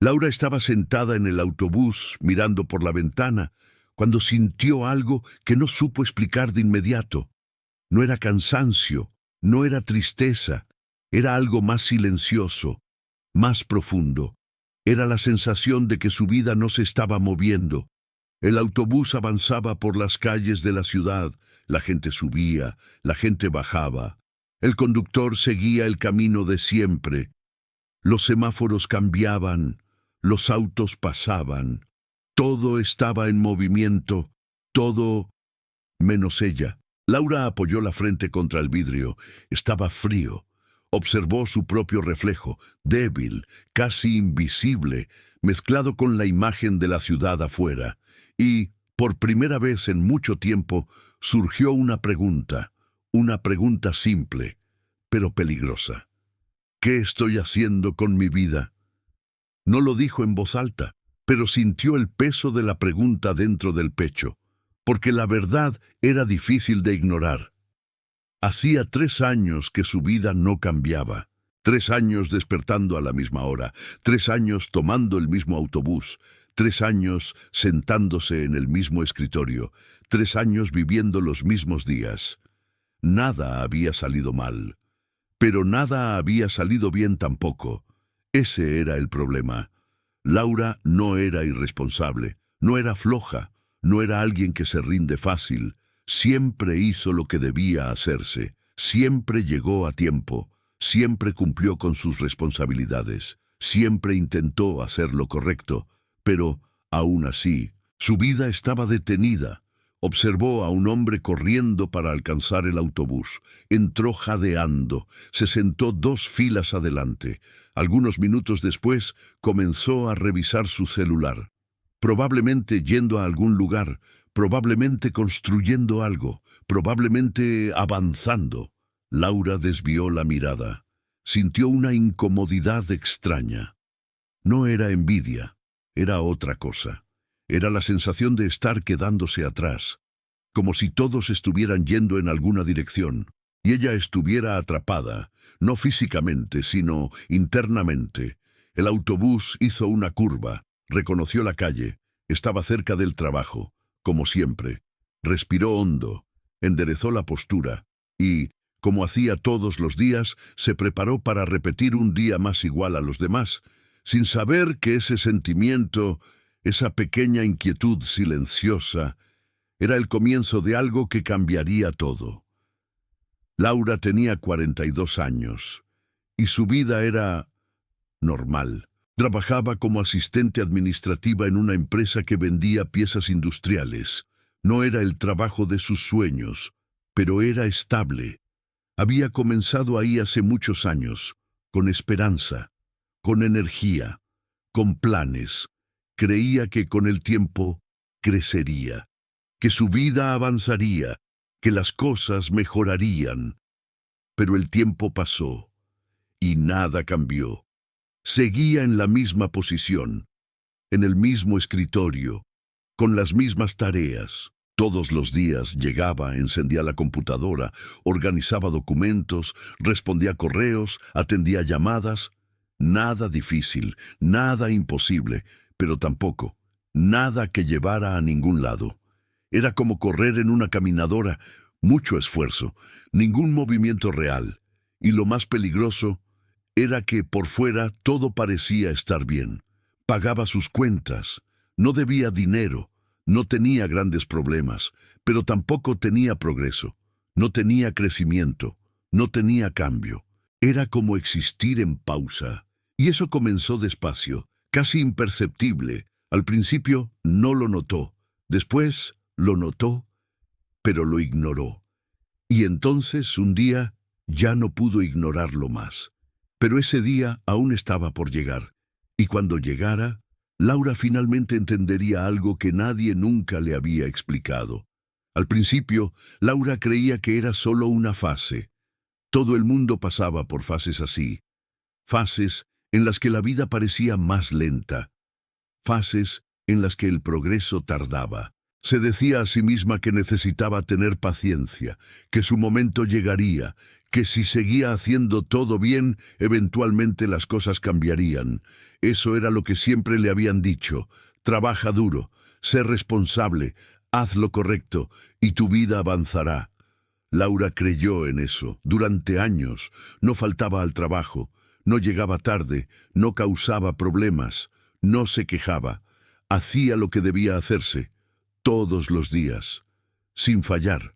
Laura estaba sentada en el autobús, mirando por la ventana, cuando sintió algo que no supo explicar de inmediato. No era cansancio, no era tristeza, era algo más silencioso, más profundo. Era la sensación de que su vida no se estaba moviendo. El autobús avanzaba por las calles de la ciudad, la gente subía, la gente bajaba. El conductor seguía el camino de siempre. Los semáforos cambiaban, los autos pasaban. Todo estaba en movimiento, todo menos ella. Laura apoyó la frente contra el vidrio. Estaba frío. Observó su propio reflejo, débil, casi invisible, mezclado con la imagen de la ciudad afuera. Y, por primera vez en mucho tiempo, surgió una pregunta simple, pero peligrosa. ¿Qué estoy haciendo con mi vida? No lo dijo en voz alta, pero sintió el peso de la pregunta dentro del pecho, porque la verdad era difícil de ignorar. Hacía 3 años que su vida no cambiaba. 3 años despertando a la misma hora, 3 años tomando el mismo autobús, 3 años sentándose en el mismo escritorio, 3 años viviendo los mismos días. Nada había salido mal, pero nada había salido bien tampoco. Ese era el problema. Laura no era irresponsable, no era floja, no era alguien que se rinde fácil. Siempre hizo lo que debía hacerse, siempre llegó a tiempo, siempre cumplió con sus responsabilidades, siempre intentó hacer lo correcto, pero, aún así, su vida estaba detenida. Observó a un hombre corriendo para alcanzar el autobús. Entró jadeando, se sentó 2 filas adelante. Algunos minutos después, comenzó a revisar su celular. Probablemente yendo a algún lugar, probablemente construyendo algo, probablemente avanzando. Laura desvió la mirada. Sintió una incomodidad extraña. No era envidia, era otra cosa. Era la sensación de estar quedándose atrás, como si todos estuvieran yendo en alguna dirección, y ella estuviera atrapada, no físicamente, sino internamente. El autobús hizo una curva, reconoció la calle, estaba cerca del trabajo, como siempre. Respiró hondo, enderezó la postura, y, como hacía todos los días, se preparó para repetir un día más igual a los demás, sin saber que ese sentimiento, esa pequeña inquietud silenciosa, era el comienzo de algo que cambiaría todo. Laura tenía 42 años, y su vida era normal. Trabajaba como asistente administrativa en una empresa que vendía piezas industriales. No era el trabajo de sus sueños, pero era estable. Había comenzado ahí hace muchos años, con esperanza, con energía, con planes. Creía que con el tiempo crecería, que su vida avanzaría, que las cosas mejorarían. Pero el tiempo pasó y nada cambió. Seguía en la misma posición, en el mismo escritorio, con las mismas tareas. Todos los días llegaba, encendía la computadora, organizaba documentos, respondía correos, atendía llamadas. Nada difícil, nada imposible, pero tampoco nada que llevara a ningún lado. Era como correr en una caminadora, mucho esfuerzo, ningún movimiento real, y lo más peligroso era que por fuera todo parecía estar bien. Pagaba sus cuentas, no debía dinero, no tenía grandes problemas, pero tampoco tenía progreso, no tenía crecimiento, no tenía cambio. Era como existir en pausa, y eso comenzó despacio, casi imperceptible. Al principio no lo notó, después lo notó, pero lo ignoró. Y entonces, un día, ya no pudo ignorarlo más. Pero ese día aún estaba por llegar, y cuando llegara, Laura finalmente entendería algo que nadie nunca le había explicado. Al principio, Laura creía que era solo una fase. Todo el mundo pasaba por fases así, fases en las que la vida parecía más lenta, fases en las que el progreso tardaba. Se decía a sí misma que necesitaba tener paciencia, que su momento llegaría, que si seguía haciendo todo bien, eventualmente las cosas cambiarían. Eso era lo que siempre le habían dicho. Trabaja duro, sé responsable, haz lo correcto y tu vida avanzará. Laura creyó en eso. Durante años no faltaba al trabajo, no llegaba tarde, no causaba problemas, no se quejaba. Hacía lo que debía hacerse, todos los días, sin fallar.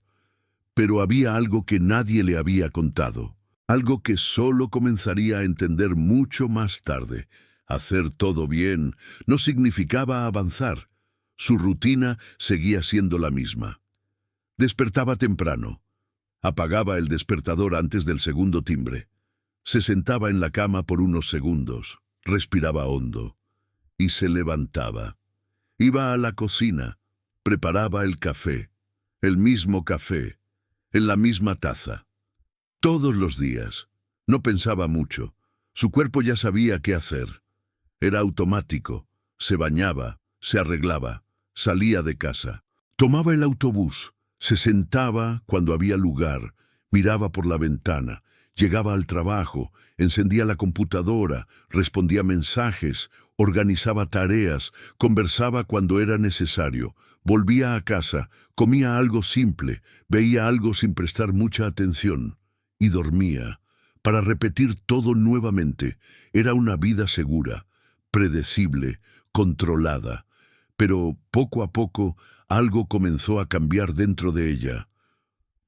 Pero había algo que nadie le había contado, algo que solo comenzaría a entender mucho más tarde. Hacer todo bien no significaba avanzar. Su rutina seguía siendo la misma. Despertaba temprano, apagaba el despertador antes del segundo timbre, se sentaba en la cama por unos segundos, respiraba hondo y se levantaba. Iba a la cocina, preparaba el café, el mismo café, en la misma taza. Todos los días. No pensaba mucho. Su cuerpo ya sabía qué hacer. Era automático. Se bañaba, se arreglaba, salía de casa. Tomaba el autobús, se sentaba cuando había lugar, miraba por la ventana, llegaba al trabajo, encendía la computadora, respondía mensajes, organizaba tareas, conversaba cuando era necesario, volvía a casa, comía algo simple, veía algo sin prestar mucha atención y dormía, para repetir todo nuevamente. Era una vida segura, predecible, controlada. Pero poco a poco algo comenzó a cambiar dentro de ella.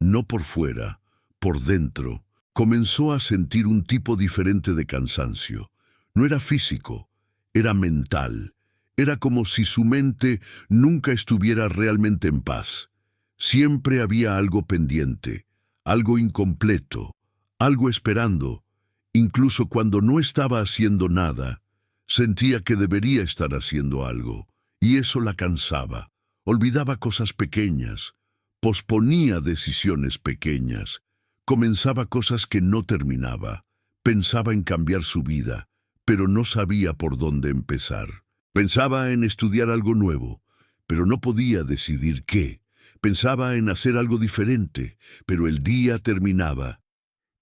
No por fuera, por dentro. Comenzó a sentir un tipo diferente de cansancio. No era físico, era mental. Era como si su mente nunca estuviera realmente en paz. Siempre había algo pendiente, algo incompleto, algo esperando. Incluso cuando no estaba haciendo nada, sentía que debería estar haciendo algo, y eso la cansaba. Olvidaba cosas pequeñas, posponía decisiones pequeñas, comenzaba cosas que no terminaba, pensaba en cambiar su vida, pero no sabía por dónde empezar. Pensaba en estudiar algo nuevo, pero no podía decidir qué. Pensaba en hacer algo diferente, pero el día terminaba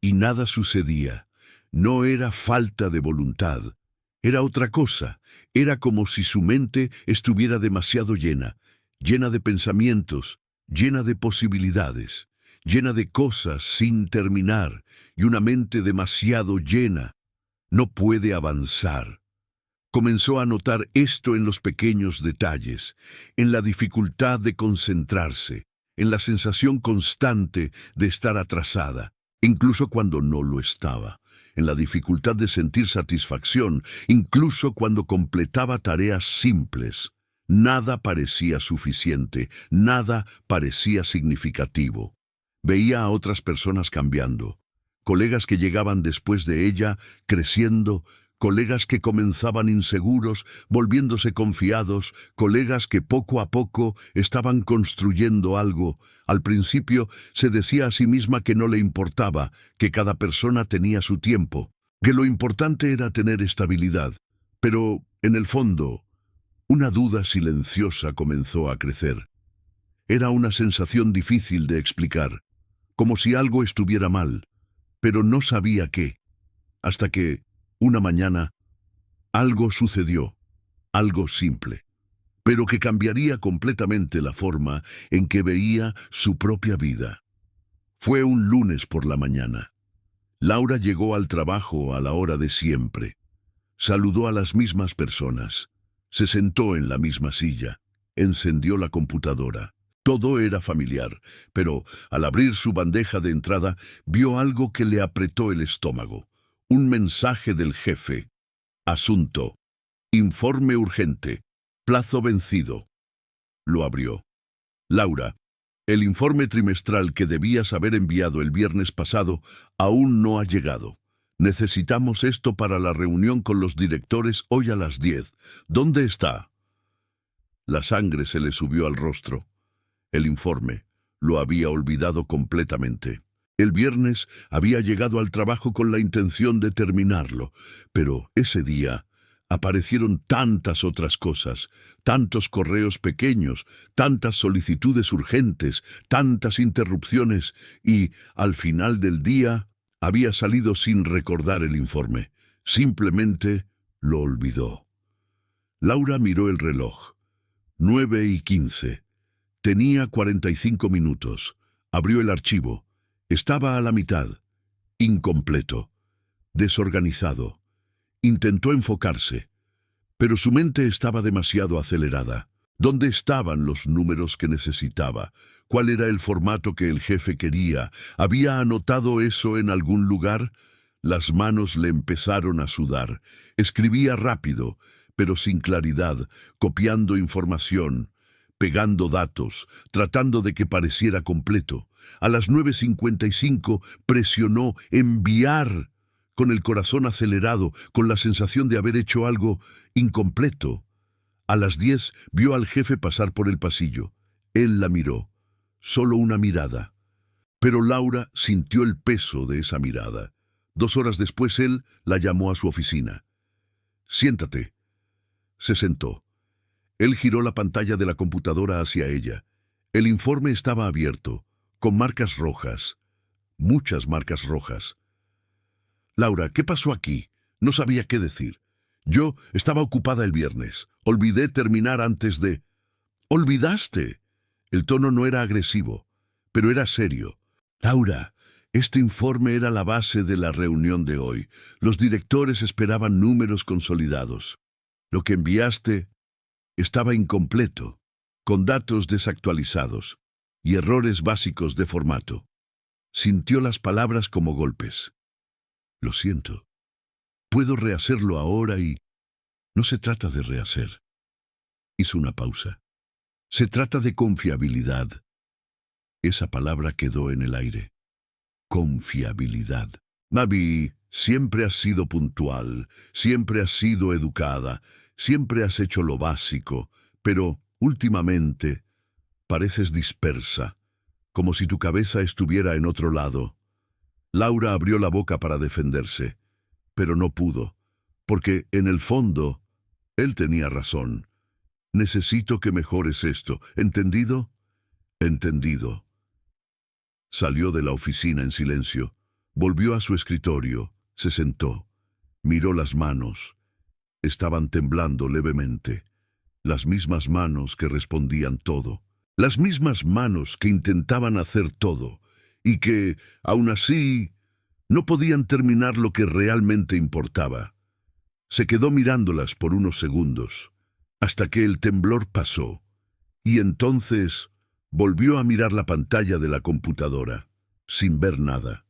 y nada sucedía. No era falta de voluntad, era otra cosa. Era como si su mente estuviera demasiado llena, llena de pensamientos, llena de posibilidades, llena de cosas sin terminar, y una mente demasiado llena no puede avanzar. Comenzó a notar esto en los pequeños detalles, en la dificultad de concentrarse, en la sensación constante de estar atrasada, incluso cuando no lo estaba, en la dificultad de sentir satisfacción, incluso cuando completaba tareas simples. Nada parecía suficiente, nada parecía significativo. Veía a otras personas cambiando, colegas que llegaban después de ella, creciendo, colegas que comenzaban inseguros, volviéndose confiados, colegas que poco a poco estaban construyendo algo. Al principio se decía a sí misma que no le importaba, que cada persona tenía su tiempo, que lo importante era tener estabilidad. Pero, en el fondo, una duda silenciosa comenzó a crecer. Era una sensación difícil de explicar, como si algo estuviera mal, pero no sabía qué, hasta que, una mañana, algo sucedió, algo simple, pero que cambiaría completamente la forma en que veía su propia vida. Fue un lunes por la mañana. Laura llegó al trabajo a la hora de siempre. Saludó a las mismas personas. Se sentó en la misma silla. Encendió la computadora. Todo era familiar, pero al abrir su bandeja de entrada, vio algo que le apretó el estómago. Un mensaje del jefe. Asunto. Informe urgente. Plazo vencido. Lo abrió. Laura, el informe trimestral que debías haber enviado el viernes pasado aún no ha llegado. Necesitamos esto para la reunión con los directores hoy a las 10. ¿Dónde está? La sangre se le subió al rostro. El informe lo había olvidado completamente. El viernes había llegado al trabajo con la intención de terminarlo, pero ese día aparecieron tantas otras cosas, tantos correos pequeños, tantas solicitudes urgentes, tantas interrupciones y, al final del día, Había salido sin recordar el informe. Simplemente lo olvidó. Laura miró el reloj. 9:15. Tenía 45 minutos. Abrió el archivo. Estaba a la mitad. Incompleto. Desorganizado. Intentó enfocarse, pero su mente estaba demasiado acelerada. ¿Dónde estaban los números que necesitaba? ¿Cuál era el formato que el jefe quería? ¿Había anotado eso en algún lugar? Las manos le empezaron a sudar. Escribía rápido, pero sin claridad, copiando información, pegando datos, tratando de que pareciera completo. A las 9:55 presionó enviar, con el corazón acelerado, con la sensación de haber hecho algo incompleto. A las 10 vio al jefe pasar por el pasillo. Él la miró, solo una mirada. Pero Laura sintió el peso de esa mirada. 2 horas después él la llamó a su oficina. «Siéntate». Se sentó. Él giró la pantalla de la computadora hacia ella. El informe estaba abierto, con marcas rojas. Muchas marcas rojas. «Laura, ¿qué pasó aquí?» No sabía qué decir. «Yo estaba ocupada el viernes. Olvidé terminar antes de...» «¿Olvidaste?» El tono no era agresivo, pero era serio. «Laura, este informe era la base de la reunión de hoy. Los directores esperaban números consolidados. Lo que enviaste estaba incompleto, con datos desactualizados y errores básicos de formato». Sintió las palabras como golpes. «Lo siento. Puedo rehacerlo ahora y...» «No se trata de rehacer». Hizo una pausa. «Se trata de confiabilidad». Esa palabra quedó en el aire. Confiabilidad. «Mavi, siempre has sido puntual, siempre has sido educada, siempre has hecho lo básico, pero últimamente pareces dispersa, como si tu cabeza estuviera en otro lado». Laura abrió la boca para defenderse, pero no pudo, porque en el fondo él tenía razón. «Necesito que mejores esto. ¿Entendido?» «Entendido». Salió de la oficina en silencio. Volvió a su escritorio. Se sentó. Miró las manos. Estaban temblando levemente. Las mismas manos que respondían todo. Las mismas manos que intentaban hacer todo. Y que, aún así, no podían terminar lo que realmente importaba. Se quedó mirándolas por unos segundos, hasta que el temblor pasó, y entonces volvió a mirar la pantalla de la computadora, sin ver nada.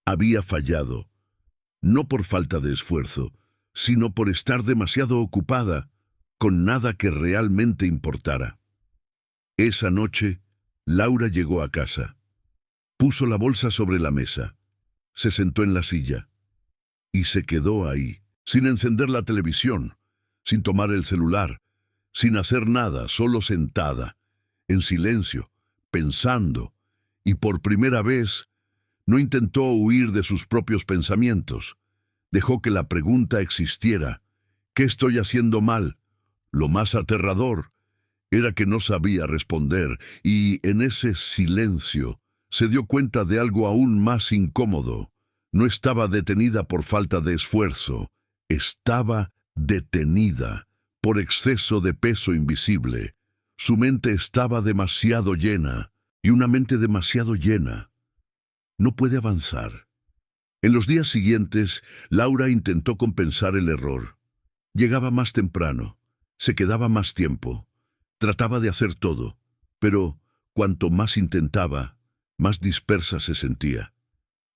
Había fallado, no por falta de esfuerzo, sino por estar demasiado ocupada con nada que realmente importara. Esa noche, Laura llegó a casa. Puso la bolsa sobre la mesa. Se sentó en la silla. Y se quedó ahí, sin encender la televisión, sin tomar el celular, sin hacer nada, solo sentada, en silencio, pensando, y por primera vez no intentó huir de sus propios pensamientos. Dejó que la pregunta existiera. ¿Qué estoy haciendo mal? Lo más aterrador era que no sabía responder, y en ese silencio se dio cuenta de algo aún más incómodo. No estaba detenida por falta de esfuerzo, estaba detenida por exceso de peso invisible. Su mente estaba demasiado llena, y una mente demasiado llena no puede avanzar. En los días siguientes, Laura intentó compensar el error. Llegaba más temprano, se quedaba más tiempo, trataba de hacer todo, pero cuanto más intentaba, más dispersa se sentía.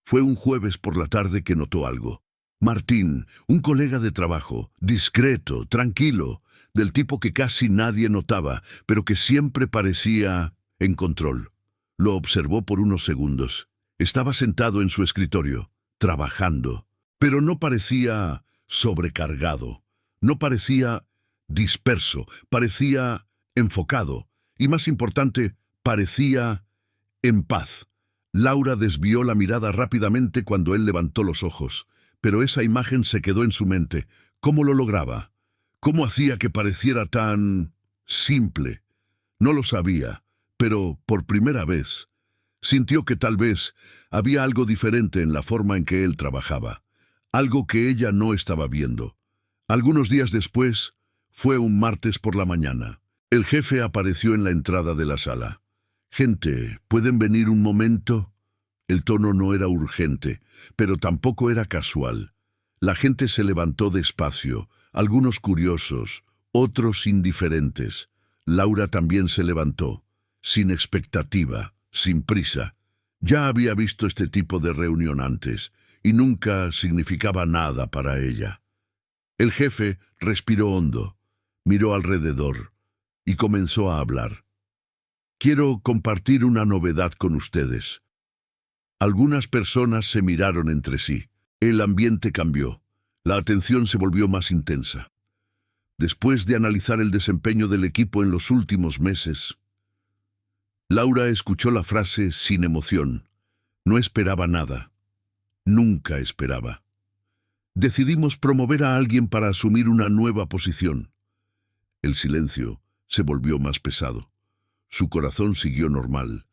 Fue un jueves por la tarde que notó algo. Martín, un colega de trabajo, discreto, tranquilo, del tipo que casi nadie notaba, pero que siempre parecía en control. Lo observó por unos segundos. Estaba sentado en su escritorio, trabajando, pero no parecía sobrecargado, no parecía disperso, parecía enfocado, y más importante, parecía en paz. Laura desvió la mirada rápidamente cuando él levantó los ojos, pero esa imagen se quedó en su mente. ¿Cómo lo lograba? ¿Cómo hacía que pareciera tan simple? No lo sabía, pero por primera vez Sintió que tal vez había algo diferente en la forma en que él trabajaba, algo que ella no estaba viendo. Algunos días después, fue un martes por la mañana. El jefe apareció en la entrada de la sala. «Gente, ¿pueden venir un momento?» El tono no era urgente, pero tampoco era casual. La gente se levantó despacio, algunos curiosos, otros indiferentes. Laura también se levantó, sin expectativa, sin prisa. Ya había visto este tipo de reunión antes, y nunca significaba nada para ella. El jefe respiró hondo, miró alrededor y comenzó a hablar. «Quiero compartir una novedad con ustedes». Algunas personas se miraron entre sí. El ambiente cambió. La atención se volvió más intensa. Después de analizar el desempeño del equipo en los últimos meses, Laura escuchó la frase sin emoción. No esperaba nada. Nunca esperaba. «Decidimos promover a alguien para asumir una nueva posición». El silencio se volvió más pesado. Su corazón siguió normal.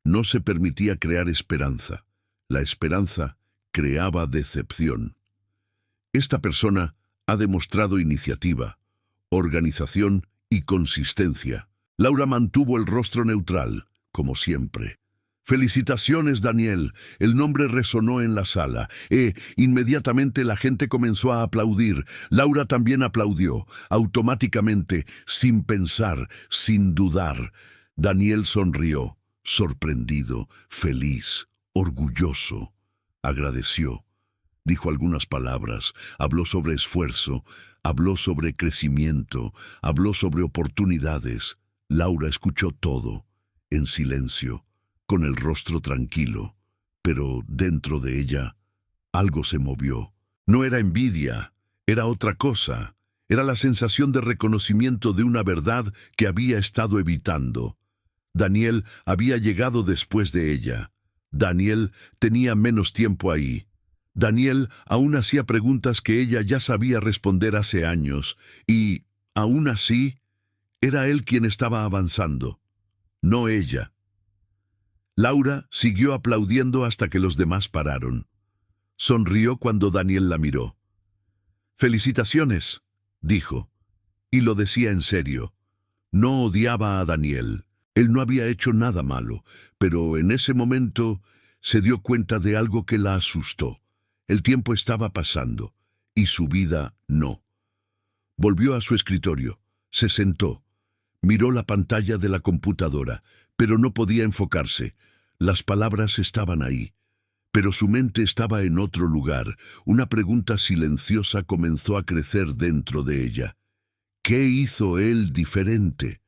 No se permitía crear esperanza. La esperanza creaba decepción. Esta persona ha demostrado iniciativa, organización y consistencia. Laura mantuvo el rostro neutral, como siempre. «Felicitaciones, Daniel». El nombre resonó en la sala. Inmediatamente la gente comenzó a aplaudir. Laura también aplaudió, automáticamente, sin pensar, sin dudar. Daniel sonrió, sorprendido, feliz, orgulloso. Agradeció. Dijo algunas palabras, habló sobre esfuerzo, habló sobre crecimiento, habló sobre oportunidades. Laura escuchó todo, en silencio, con el rostro tranquilo, pero dentro de ella algo se movió. No era envidia, era otra cosa. Era la sensación de reconocimiento de una verdad que había estado evitando. Daniel había llegado después de ella. Daniel tenía menos tiempo ahí. Daniel aún hacía preguntas que ella ya sabía responder hace años, y, aún así, era él quien estaba avanzando, no ella. Laura siguió aplaudiendo hasta que los demás pararon. Sonrió cuando Daniel la miró. «Felicitaciones», dijo, y lo decía en serio. No odiaba a Daniel. Él no había hecho nada malo, pero en ese momento se dio cuenta de algo que la asustó. El tiempo estaba pasando, y su vida no. Volvió a su escritorio, se sentó, miró la pantalla de la computadora, pero no podía enfocarse. Las palabras estaban ahí, pero su mente estaba en otro lugar. Una pregunta silenciosa comenzó a crecer dentro de ella. ¿Qué hizo él diferente?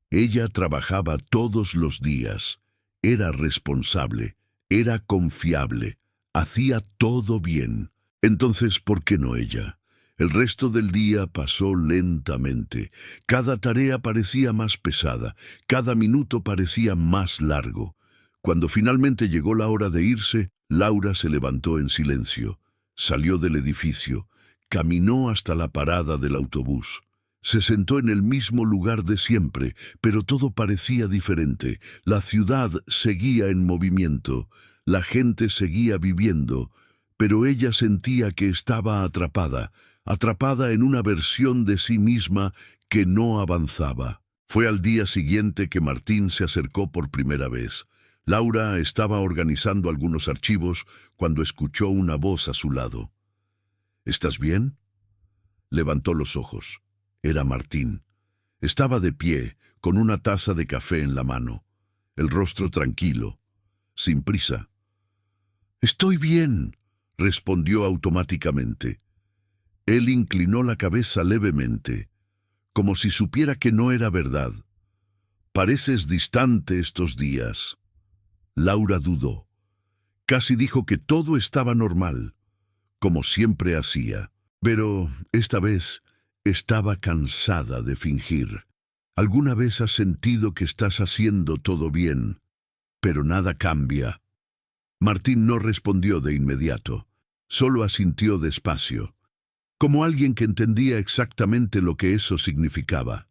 Ella trabajaba todos los días, era responsable, era confiable, hacía todo bien. Entonces, ¿por qué no ella? El resto del día pasó lentamente. Cada tarea parecía más pesada, cada minuto parecía más largo. Cuando finalmente llegó la hora de irse, Laura se levantó en silencio, salió del edificio, caminó hasta la parada del autobús. Se sentó en el mismo lugar de siempre, pero todo parecía diferente. La ciudad seguía en movimiento, la gente seguía viviendo, pero ella sentía que estaba atrapada en una versión de sí misma que no avanzaba. Fue al día siguiente que Martín se acercó por primera vez. Laura estaba organizando algunos archivos cuando escuchó una voz a su lado. «¿Estás bien?». Levantó los ojos. Era Martín. Estaba de pie, con una taza de café en la mano, el rostro tranquilo, sin prisa. «Estoy bien», respondió automáticamente. Él inclinó la cabeza levemente, como si supiera que no era verdad. «Pareces distante estos días». Laura dudó. Casi dijo que todo estaba normal, como siempre hacía, pero esta vez estaba cansada de fingir. ¿Alguna vez has sentido que estás haciendo todo bien, pero nada cambia? Martín no respondió de inmediato, solo asintió despacio, como alguien que entendía exactamente lo que eso significaba.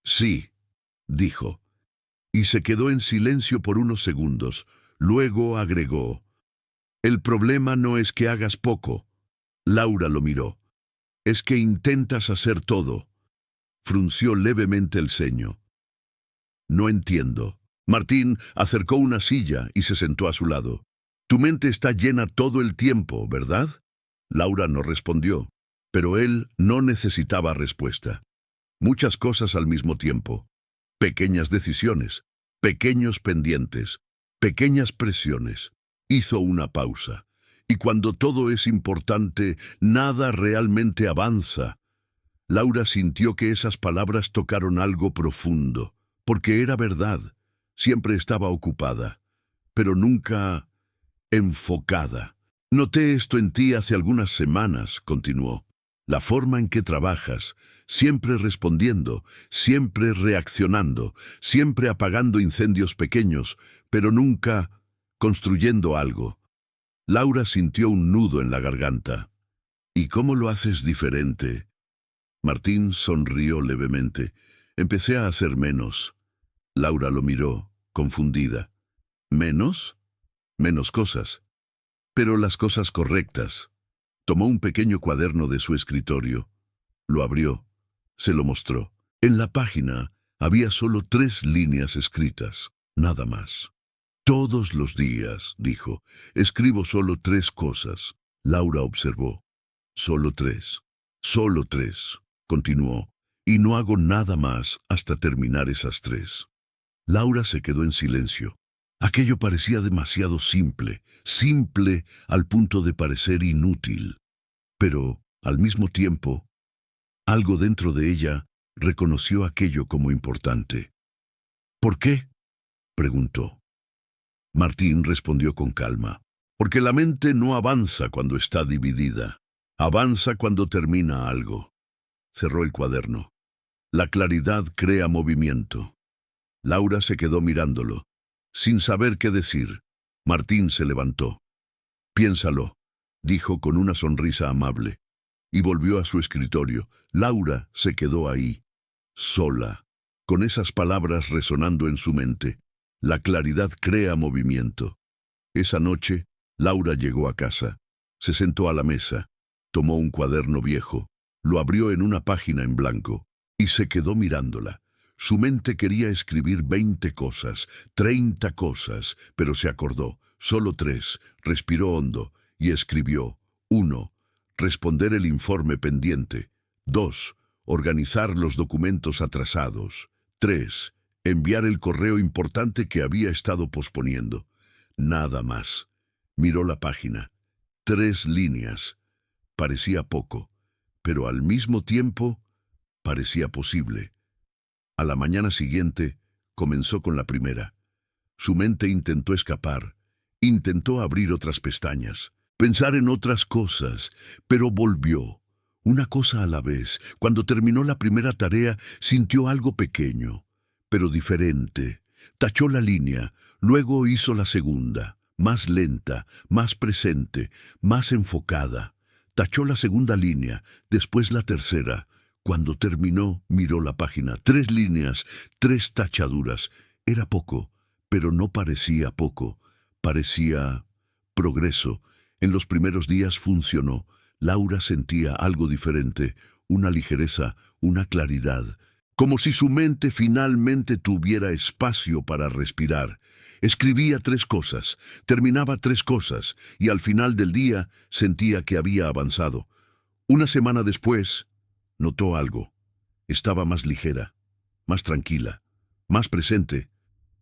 «Sí», dijo, y se quedó en silencio por unos segundos, Luego agregó: «El problema no es que hagas poco». Laura lo miró. «Es que intentas hacer todo». Frunció levemente el ceño. «No entiendo». Martín acercó una silla y se sentó a su lado. «Tu mente está llena todo el tiempo, ¿verdad?». Laura no respondió, pero él no necesitaba respuesta. Muchas cosas al mismo tiempo. Pequeñas decisiones, pequeños pendientes, pequeñas presiones. Hizo una pausa. Y cuando todo es importante, nada realmente avanza. Laura sintió que esas palabras tocaron algo profundo, porque era verdad. Siempre estaba ocupada, pero nunca enfocada. «Noté esto en ti hace algunas semanas», continuó. «La forma en que trabajas, siempre respondiendo, siempre reaccionando, siempre apagando incendios pequeños, pero nunca construyendo algo». Laura sintió un nudo en la garganta. «¿Y cómo lo haces diferente?». Martín sonrió levemente. «Empecé a hacer menos». Laura lo miró, confundida. «¿Menos?». «Menos cosas. Pero las cosas correctas». Tomó un pequeño cuaderno de su escritorio. Lo abrió. Se lo mostró. En la página había solo 3 líneas escritas. Nada más. «Todos los días», dijo, «escribo solo 3 cosas». Laura observó. «Solo 3. Solo 3», continuó, «y no hago nada más hasta terminar esas 3». Laura se quedó en silencio. Aquello parecía demasiado simple, simple al punto de parecer inútil. Pero, al mismo tiempo, algo dentro de ella reconoció aquello como importante. «¿Por qué?», preguntó. Martín respondió con calma. «Porque la mente no avanza cuando está dividida. Avanza cuando termina algo». Cerró el cuaderno. «La claridad crea movimiento». Laura se quedó mirándolo, sin saber qué decir. Martín se levantó. «Piénsalo», dijo con una sonrisa amable, y volvió a su escritorio. Laura se quedó ahí, sola, con esas palabras resonando en su mente. La claridad crea movimiento. Esa noche, Laura llegó a casa. Se sentó a la mesa, tomó un cuaderno viejo, lo abrió en una página en blanco, y se quedó mirándola. Su mente quería escribir 20 cosas, 30 cosas, pero se acordó. Solo 3. Respiró hondo y escribió: 1. Responder el informe pendiente. 2. Organizar los documentos atrasados. 3. Enviar el correo importante que había estado posponiendo. Nada más. Miró la página. 3 líneas. Parecía poco, pero al mismo tiempo parecía posible. A la mañana siguiente, comenzó con la primera. Su mente intentó escapar, intentó abrir otras pestañas, pensar en otras cosas, pero volvió, una cosa a la vez. Cuando terminó la primera tarea, sintió algo pequeño, pero diferente. Tachó la línea, luego hizo la segunda, más lenta, más presente, más enfocada. Tachó la segunda línea, después la tercera. Cuando terminó, miró la página. 3 líneas, 3 tachaduras. Era poco, pero no parecía poco. Parecía progreso. En los primeros días funcionó. Laura sentía algo diferente, una ligereza, una claridad. Como si su mente finalmente tuviera espacio para respirar. Escribía 3 cosas, terminaba 3 cosas, y al final del día sentía que había avanzado. Una semana después, notó algo. Estaba más ligera, más tranquila, más presente.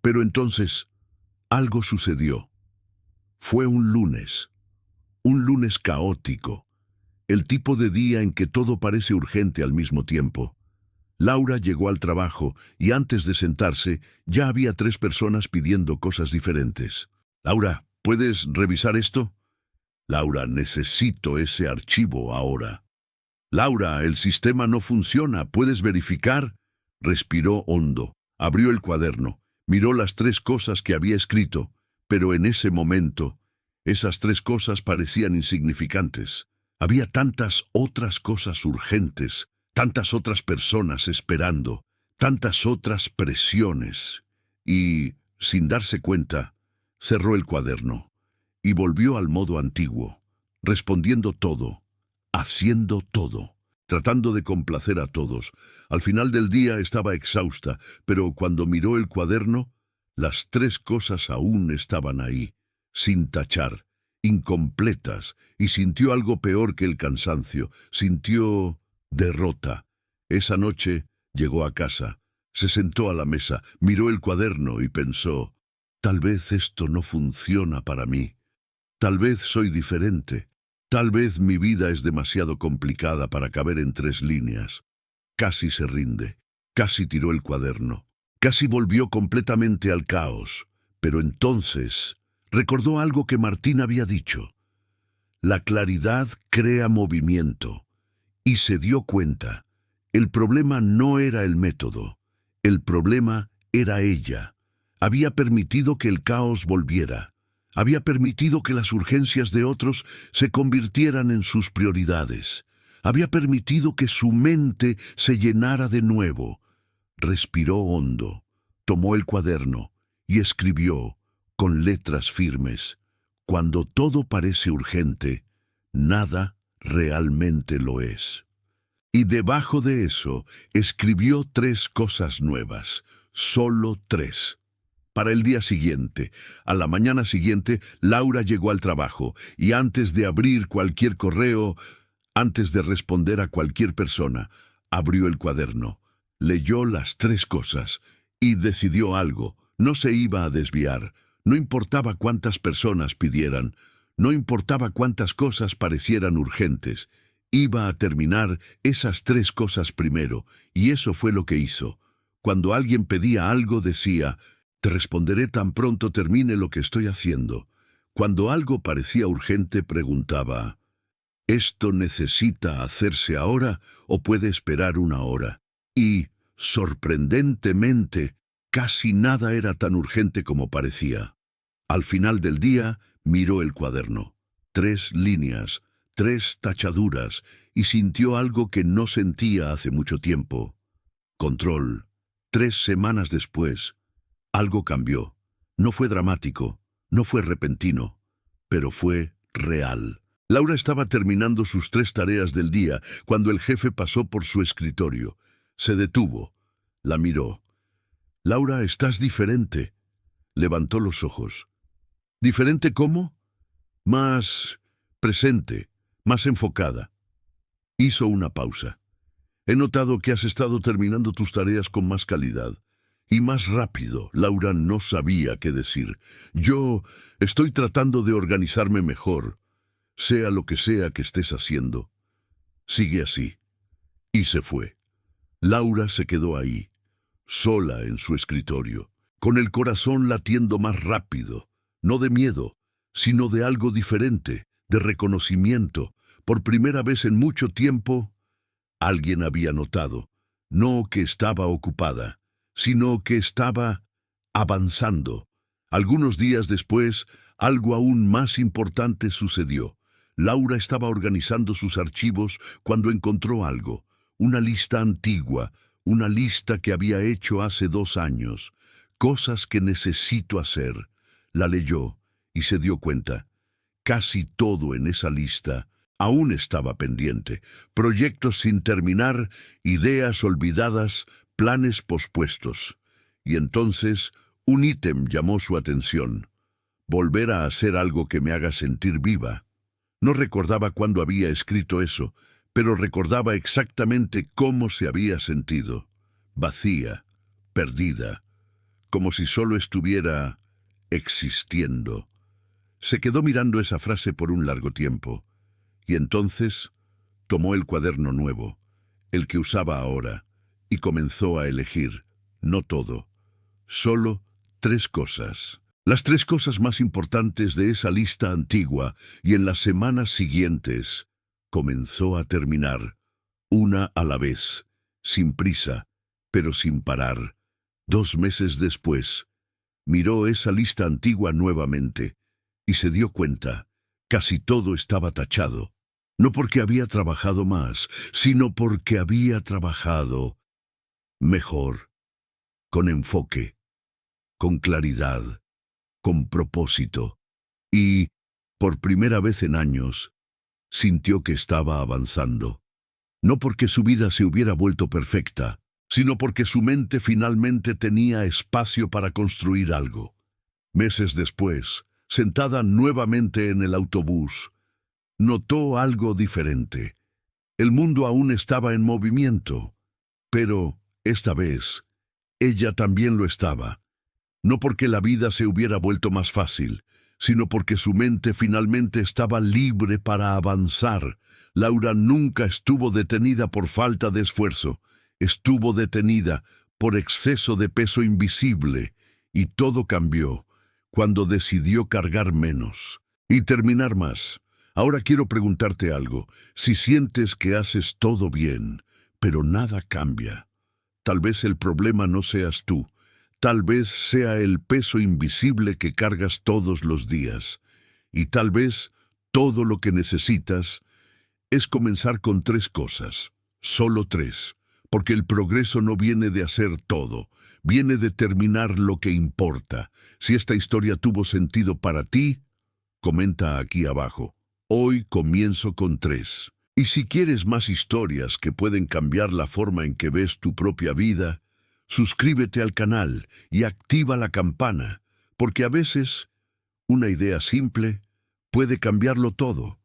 Pero entonces, algo sucedió. Fue un lunes caótico, el tipo de día en que todo parece urgente al mismo tiempo. Laura llegó al trabajo y antes de sentarse ya había 3 personas pidiendo cosas diferentes. «Laura, ¿puedes revisar esto?». «Laura, necesito ese archivo ahora». «Laura, el sistema no funciona, ¿puedes verificar?». Respiró hondo, abrió el cuaderno, miró las 3 cosas que había escrito, pero en ese momento, esas 3 cosas parecían insignificantes. Había tantas otras cosas urgentes, tantas otras personas esperando, tantas otras presiones. Y, sin darse cuenta, Cerró el cuaderno y volvió al modo antiguo, respondiendo todo, haciendo todo, tratando de complacer a todos. Al final del día estaba exhausta, pero cuando miró el cuaderno, las 3 cosas aún estaban ahí, sin tachar, incompletas, y sintió algo peor que el cansancio. Sintió derrota. Esa noche llegó a casa, se sentó a la mesa, miró el cuaderno y pensó: tal vez esto no funciona para mí. Tal vez soy diferente. Tal vez mi vida es demasiado complicada para caber en 3 líneas. Casi se rinde. Casi tiró el cuaderno. Casi volvió completamente al caos. Pero entonces recordó algo que Martín había dicho. La claridad crea movimiento. Y se dio cuenta. El problema no era el método. El problema era ella. Había permitido que el caos volviera. Había permitido que las urgencias de otros se convirtieran en sus prioridades. Había permitido que su mente se llenara de nuevo. Respiró hondo, tomó el cuaderno y escribió, con letras firmes: cuando todo parece urgente, nada realmente lo es. Y debajo de eso escribió 3 cosas nuevas, solo 3. Para el día siguiente, a la mañana siguiente, Laura llegó al trabajo y antes de abrir cualquier correo, antes de responder a cualquier persona, abrió el cuaderno, leyó las 3 cosas y decidió algo. No se iba a desviar, no importaba cuántas personas pidieran, no importaba cuántas cosas parecieran urgentes. Iba a terminar esas 3 cosas primero, y eso fue lo que hizo. Cuando alguien pedía algo, decía: te responderé tan pronto termine lo que estoy haciendo. Cuando algo parecía urgente, preguntaba: ¿esto necesita hacerse ahora o puede esperar 1 hora? Y, sorprendentemente, casi nada era tan urgente como parecía. Al final del día, miró el cuaderno. 3 líneas, 3 tachaduras, y sintió algo que no sentía hace mucho tiempo. Control. 3 semanas después, algo cambió. No fue dramático, no fue repentino, pero fue real. Laura estaba terminando sus 3 tareas del día cuando el jefe pasó por su escritorio. Se detuvo. La miró. «Laura, estás diferente». Levantó los ojos. «¿Diferente cómo?» «Más presente, más enfocada». Hizo una pausa. «He notado que has estado terminando tus tareas con más calidad. Y más rápido». Laura no sabía qué decir. «Yo estoy tratando de organizarme mejor, sea lo que sea que estés haciendo. Sigue así». Y se fue. Laura se quedó ahí, sola en su escritorio, con el corazón latiendo más rápido, no de miedo, sino de algo diferente, de reconocimiento. Por primera vez en mucho tiempo, alguien había notado, no que estaba ocupada, sino que estaba avanzando. Algunos días después, algo aún más importante sucedió. Laura estaba organizando sus archivos cuando encontró algo, una lista antigua, una lista que había hecho hace 2 años. Cosas que necesito hacer. La leyó y se dio cuenta. Casi todo en esa lista aún estaba pendiente. Proyectos sin terminar, ideas olvidadas, planes pospuestos. Y entonces un ítem llamó su atención. Volver a hacer algo que me haga sentir viva. No recordaba cuándo había escrito eso, pero recordaba exactamente cómo se había sentido. Vacía, perdida, como si solo estuviera existiendo. Se quedó mirando esa frase por un largo tiempo, y entonces tomó el cuaderno nuevo, el que usaba ahora, y comenzó a elegir, no todo, solo 3 cosas. Las 3 cosas más importantes de esa lista antigua, y en las semanas siguientes comenzó a terminar, una a la vez, sin prisa, pero sin parar. 2 meses después, miró esa lista antigua nuevamente, y se dio cuenta, casi todo estaba tachado. No porque había trabajado más, sino porque había trabajado mejor, con enfoque, con claridad, con propósito. Y, por primera vez en años, sintió que estaba avanzando. No porque su vida se hubiera vuelto perfecta, sino porque su mente finalmente tenía espacio para construir algo. Meses después, sentada nuevamente en el autobús, notó algo diferente. El mundo aún estaba en movimiento, pero, esta vez, ella también lo estaba. No porque la vida se hubiera vuelto más fácil, sino porque su mente finalmente estaba libre para avanzar. Laura nunca estuvo detenida por falta de esfuerzo, estuvo detenida por exceso de peso invisible, y todo cambió cuando decidió cargar menos y terminar más. Ahora quiero preguntarte algo. Si sientes que haces todo bien, pero nada cambia, tal vez el problema no seas tú. Tal vez sea el peso invisible que cargas todos los días. Y tal vez todo lo que necesitas es comenzar con 3 cosas. Solo 3. Porque el progreso no viene de hacer todo. Viene de terminar lo que importa. Si esta historia tuvo sentido para ti, comenta aquí abajo. Hoy comienzo con 3. Y si quieres más historias que pueden cambiar la forma en que ves tu propia vida, suscríbete al canal y activa la campana, porque a veces una idea simple puede cambiarlo todo.